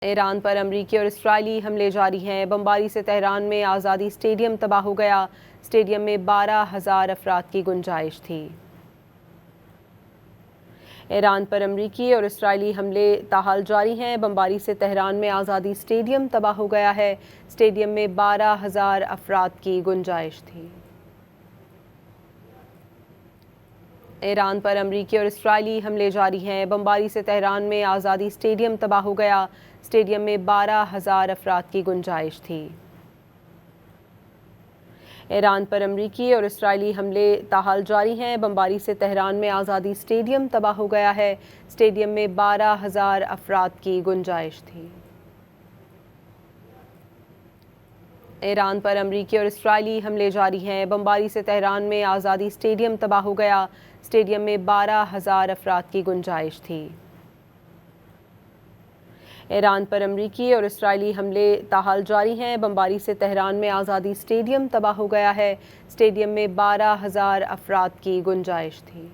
ایران پر امریکی اور اسرائیلی حملے جاری ہیں۔ بمباری سے تہران میں آزادی اسٹیڈیم تباہ ہو گیا۔ اسٹیڈیم میں 12,000 افراد کی گنجائش تھی۔ ایران پر امریکی اور اسرائیلی حملے تاحال جاری ہیں۔ بمباری سے تہران میں آزادی اسٹیڈیم تباہ ہو گیا ہے۔ اسٹیڈیم میں 12,000 افراد کی گنجائش تھی۔ ایران پر امریکی اور اسرائیلی حملے جاری ہیں۔ بمباری سے تہران میں آزادی اسٹیڈیم تباہ ہو گیا۔ اسٹیڈیم میں 12,000 افراد کی گنجائش تھی۔ ایران پر امریکی اور اسرائیلی حملے تاحال جاری ہیں۔ بمباری سے تہران میں آزادی اسٹیڈیم تباہ ہو گیا ہے۔ اسٹیڈیم میں 12,000 افراد کی گنجائش تھی۔ ایران پر امریکی اور اسرائیلی حملے جاری ہیں۔ بمباری سے تہران میں آزادی اسٹیڈیم تباہ ہو گیا۔ اسٹیڈیم میں 12,000 افراد کی گنجائش تھی۔ ایران پر امریکی اور اسرائیلی حملے تاحال جاری ہیں۔ بمباری سے تہران میں آزادی اسٹیڈیم تباہ ہو گیا ہے۔ اسٹیڈیم میں 12,000 افراد کی گنجائش تھی۔